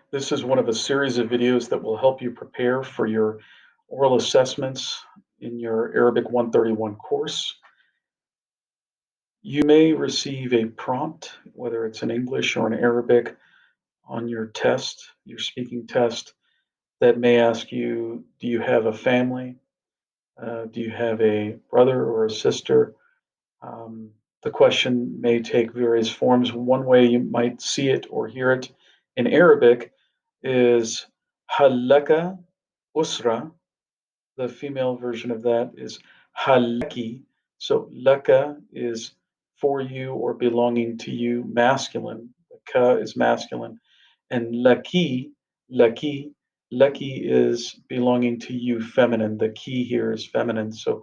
This is one of a series of videos that will help you prepare for your oral assessments in your Arabic 131 course. You may receive a prompt, whether it's in English or in Arabic, on your test, your speaking test, that may ask you, do you have a family? Do you have a brother or a sister? Um, the question may take various forms. One way you might see it or hear it in Arabic is halaka usra. The female version of that is halaki. So laka is for you or belonging to you, masculine. Ka is masculine. And laki, laki is belonging to you, feminine. The key here is feminine. So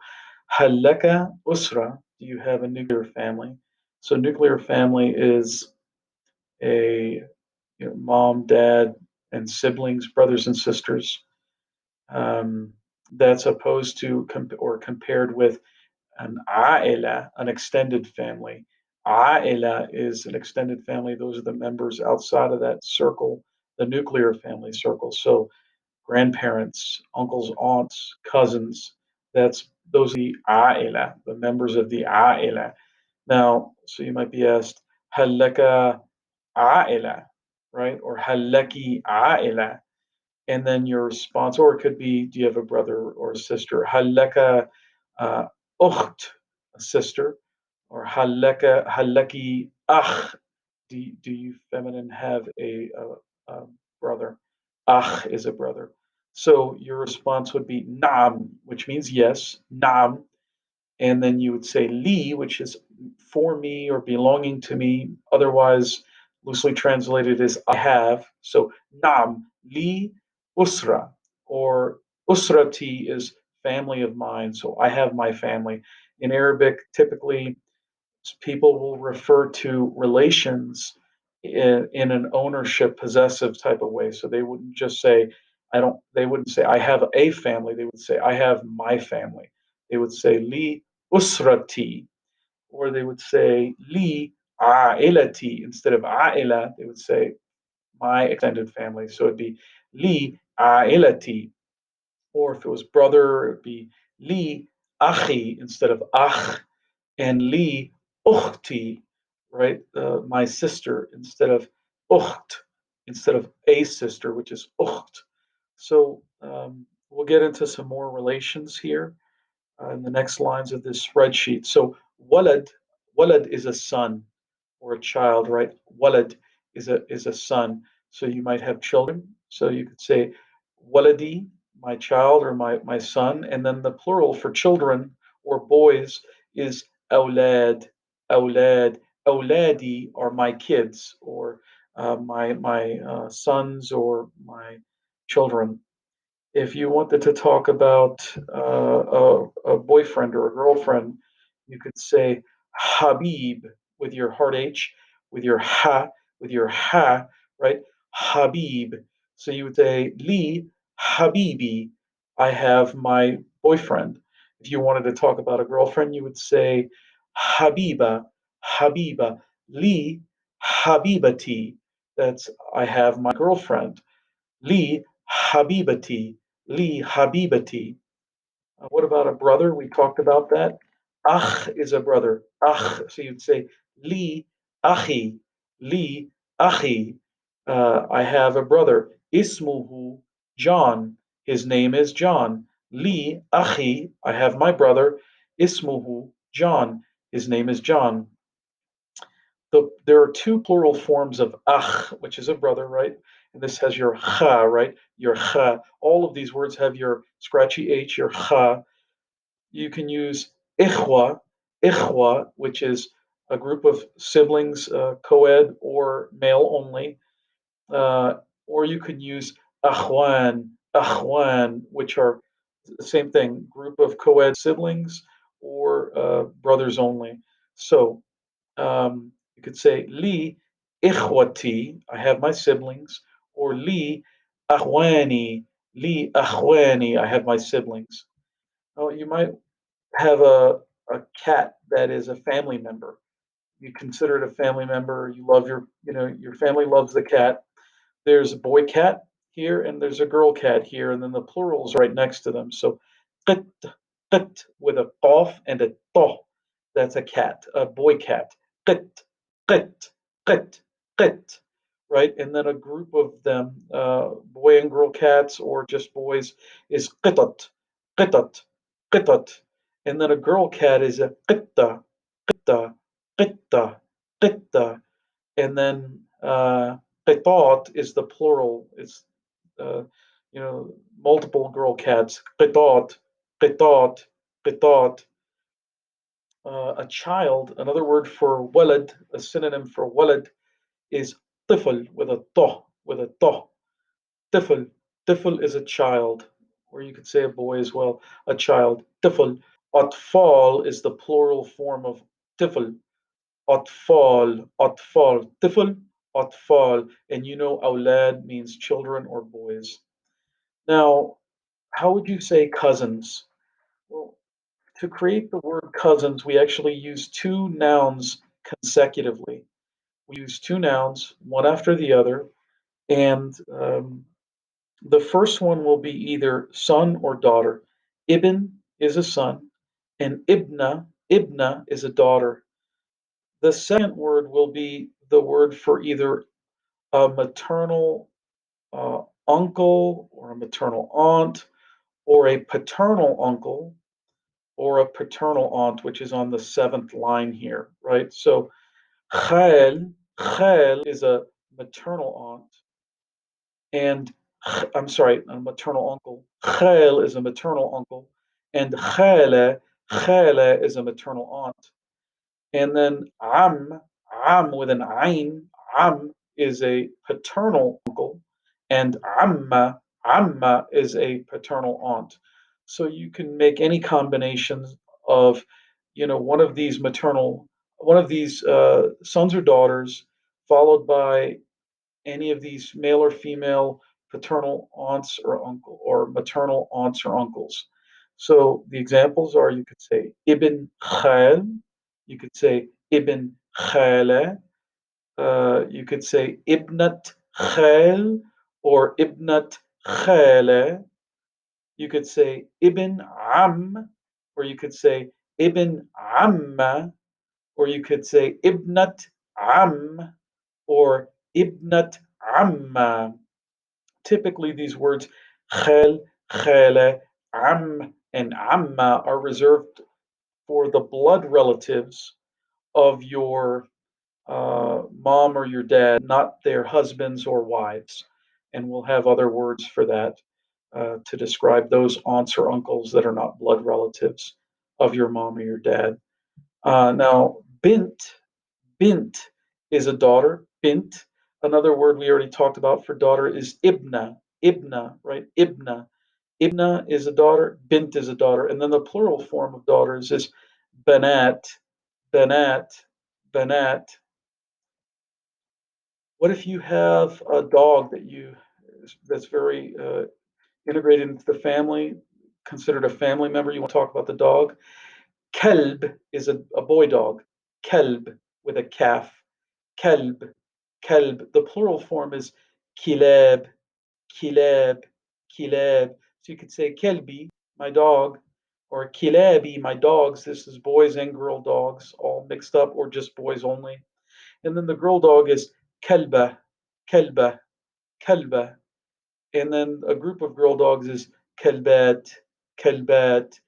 halaka usra, do you have a nuclear family? So nuclear family is a mom, dad, and siblings, brothers and sisters. Um, that's opposed to or compared with an aila, an extended family. Aila is an extended family. Those are the members outside of that circle, the nuclear family circle. So grandparents, uncles, aunts, cousins. Those are the aila, the members of the aila. Now, so you might be asked, halaka aila, right? Or halaki aila, and then your response, or it could be, do you have a brother or a sister? Halaka uh, ukht, a sister, or halaki akh. Do you feminine have a brother? Akh is a brother. So your response would be nam, which means yes, nam, and then you would say li, which is for me or belonging to me. Otherwise, loosely translated is I have. So nam li usra, or usrati is family of mine. So I have my family. In Arabic, typically people will refer to relations in an ownership possessive type of way. So they wouldn't just say I don't. They wouldn't say I have a family. They would say I have my family. They would say li usrati, or they would say li a'ilati. Instead of a'ila, they would say my extended family. So it'd be li a'ilati. Or if it was brother, it'd be li achi instead of ach, and li ukhti, right? My sister instead of ukht, instead of a sister, which is ukht. So we'll get into some more relations here in the next lines of this spreadsheet. So walad is a son or a child, right? Walad is a son. So you might have children. So you could say waladi, my child or my son, and then the plural for children or boys is awlad, awlad, awladi are my kids or my sons or my children. If you wanted to talk about a boyfriend or a girlfriend, you could say Habib with your hard H, with your ha, right? Habib. So you would say Li Habibi, I have my boyfriend. If you wanted to talk about a girlfriend, you would say Habiba, Habiba, Li Habibati. That's I have my girlfriend. Li Habibati, Li Habibati. What about a brother? We talked about that. Ach is a brother. Ach. So you'd say Li Achi, Li Achi. I have a brother. Ismuhu John. His name is John. Li Achi. I have my brother. Ismuhu John. His name is John. There are two plural forms of ach, which is a brother, right? And this has your cha, right? Your cha. All of these words have your scratchy h, your cha. You can use ichwa, which is a group of siblings, co-ed or male only. Uh, or you can use akhwan, which are the same thing, group of co-ed siblings or brothers only. So you could say li ikhwati, I have my siblings, or akhwani, li akhwani, I have my siblings. Oh, you might have a cat that is a family member. You consider it a family member. You love your family loves the cat. There's a boy cat here and there's a girl cat here, and then the plurals right next to them. So qit, qit with a qaf and a to. That's a cat, a boy cat. Qit, qit, qit, qit. Right? And then a group of them, boy and girl cats or just boys, is qitat, qitat, qitat. And then a girl cat is a qitta, qitta, qitta, qitta. And then qitat is the plural. It's uh, multiple girl cats. Qitat, qitat, qitat. A child. Another word for walad, a synonym for walad, is tifl with a to, with a to. Tifl. Tifl is a child, or you could say a boy as well. A child. Tifl. Atfal is the plural form of tifl. Atfal, atfal, tifl, atfal. And you know, aulad means children or boys. Now, how would you say cousins? Well, to create the word cousins, we actually use two nouns consecutively. We use two nouns, one after the other, and the first one will be either son or daughter. Ibn is a son, and ibna is a daughter. The second word will be the word for either a maternal uncle or a maternal aunt or a paternal uncle or a paternal aunt, which is on the seventh line here, right? So khal is a maternal aunt, and I'm sorry, a maternal uncle. Khal is a maternal uncle, and khala is a maternal aunt. And then am with an ain, am is a paternal uncle, and amma is a paternal aunt. So you can make any combinations of, one of these one of these sons or daughters, followed by any of these male or female paternal aunts or uncle or maternal aunts or uncles. So the examples are, you could say ibn khal, you could say ibn khala, you could say ibnat khal or ibnat khala. You could say ibn am, or you could say ibn amma, or you could say ibnat am or ibnat amma. Typically, these words khal, khala, am, and amma are reserved for the blood relatives of your mom or your dad, not their husbands or wives. And we'll have other words for that to describe those aunts or uncles that are not blood relatives of your mom or your dad. Now, bint is a daughter. Bint. Another word we already talked about for daughter is ibna. Ibna, right? Ibna. Ibna is a daughter. Bint is a daughter. And then the plural form of daughters is banat, banat, banat. What if you have a dog that's very integrated into the family, considered a family member? You want to talk about the dog? Kelb is a boy dog. Kelb with a calf. Kelb, kelb. The plural form is kilab, kilab, kilab. So you could say kelbi, my dog, or kilabi, my dogs. This is boys and girl dogs all mixed up, or just boys only. And then the girl dog is kelba, kelba, kelba. And then a group of girl dogs is kelbat, kelbat.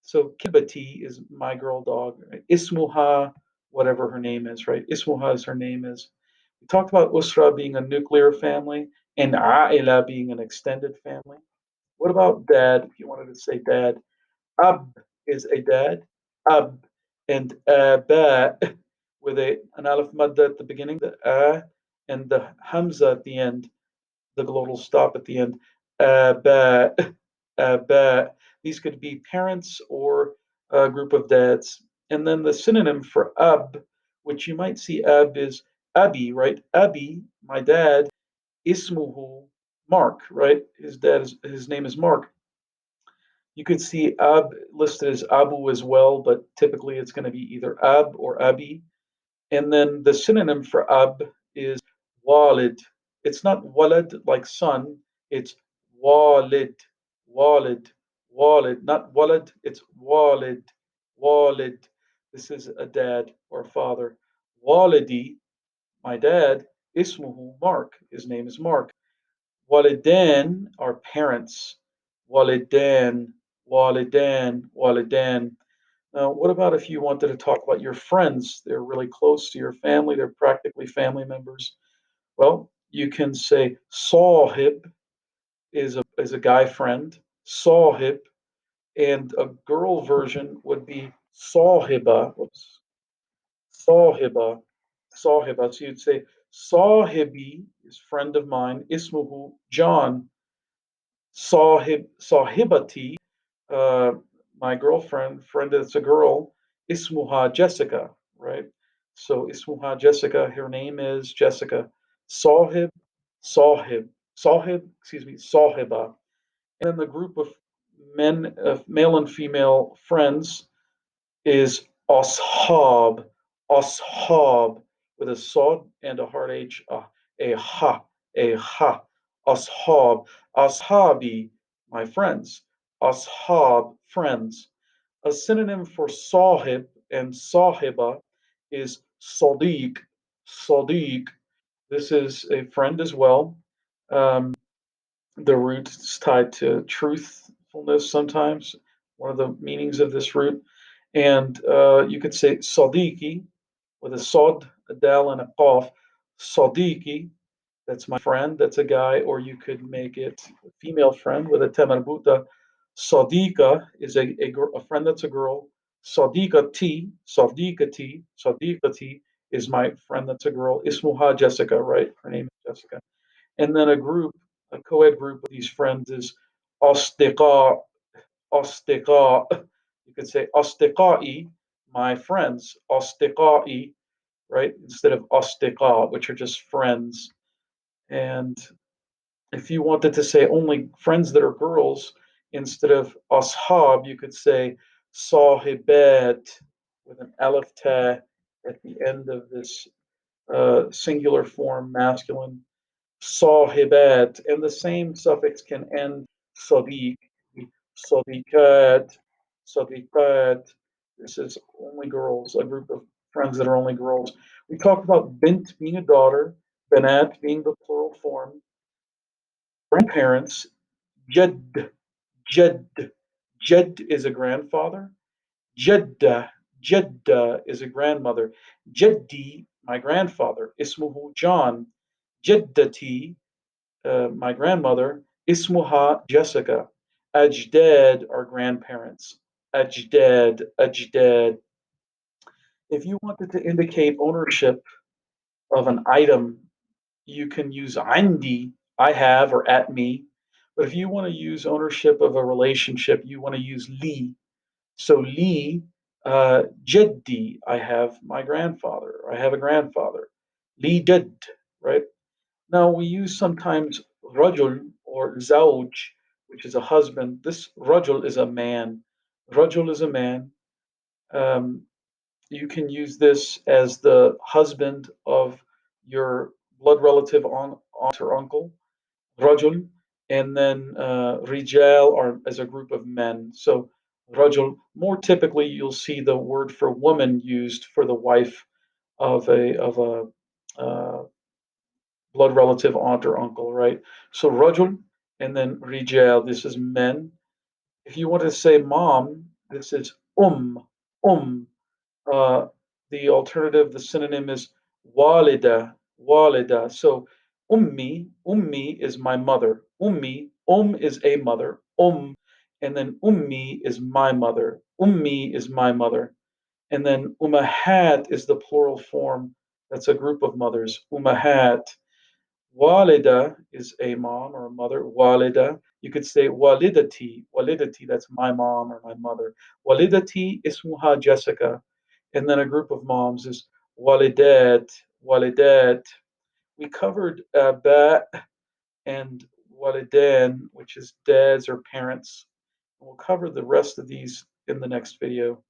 So kilbati is my girl dog. Right? Ismuha, whatever her name is, right? Ismuha is her name is. We talked about usra being a nuclear family and a'ila being an extended family. What about dad? If you wanted to say dad, ab is a dad. Ab and ba with an alif madda at the beginning, the and the hamza at the end, the glottal stop at the end. Ba, ba. These could be parents or a group of dads. And then the synonym for ab, which you might see ab is abi, right? Abi, my dad, ismuhu, Mark, right? His name is Mark. You could see ab listed as abu as well, but typically it's going to be either ab or abi. And then the synonym for ab is walid. It's not walad like son, it's walid, walid, walid, not walad, it's walid, walid. This is a dad or a father. Walidi, my dad, ismuhu Mark. His name is Mark. Walidan are parents. Walidan, walidan, walidan. Now, what about if you wanted to talk about your friends? They're really close to your family, they're practically family members. Well, you can say sahib is a guy friend, sahib, and a girl version would be sahiba. Whoops, sahiba, sahiba. So you'd say sahibi is friend of mine, ismuhu John, sahibati, uh, my girlfriend, friend that's a girl, ismuha Jessica, right? So ismuha Jessica, her name is Jessica. Sahib, sahib, excuse me, sahiba. And then the group of men, male and female friends is ashab, ashab, with a sod and a hard H, a ha, ashab, ashabi, my friends, ashab, friends. A synonym for sahib and sahiba is sadiq, sadiq. This is a friend as well. Um, the root is tied to truthfulness sometimes, one of the meanings of this root. And you could say Sadiqi with a sod, a dal, and a qaf. Sadiqi, that's my friend, that's a guy, or you could make it a female friend with a temarbuta. Sadiqa is a friend that's a girl. Sadiqati, Sadiqati, Sadiqati is my friend that's a girl. Ismuha Jessica, right? Her name is Jessica. And then a co-ed group of these friends is Asdiqa, Asdiqa. You could say Asdiqai, my friends, Asdiqai, right? Instead of Asdiqa, which are just friends. And if you wanted to say only friends that are girls, instead of ashab, you could say sahibat with an alif ta at the end of this singular form, masculine sahibat, and the same suffix can end sadiq, sadiqat, sadiqat. This is only girls, a group of friends that are only girls. We talked about bint being a daughter, banat being the plural form, grandparents, jed, jed, jed is a grandfather, jedda, jedda is a grandmother, jeddi, my grandfather, ismuhu John, jeddati, my grandmother, Ismuha Jessica. Ajdad are grandparents. Ajdad, ajdad. If you wanted to indicate ownership of an item, you can use indi, I have, or at me. But if you want to use ownership of a relationship, you want to use li. So li, jeddi, I have my grandfather. I have a grandfather. Li jed, right? Now we use sometimes rajul or zawj, which is a husband. This rajul is a man. Rajul is a man. Um, you can use this as the husband of your blood relative, aunt or uncle, rajul, and then rijal are as a group of men. So rajul. More typically, you'll see the word for woman used for the wife of a blood relative, aunt or uncle, right? So rajul and then rijal, this is men. If you want to say mom, this is um. Uh, the alternative, the synonym is walida, walida. So ummi is my mother. Is a mother. And then ummi is my mother. Ummi is my mother. And then umahat is the plural form. That's a group of mothers. Umahat. Walida is a mom or a mother. Walida. You could say walidati. Walidati, that's my mom or my mother. Walidati ismuha Jessica. And then a group of moms is walidat. Walidat. We covered ba and walidan, which is dads or parents. We'll cover the rest of these in the next video.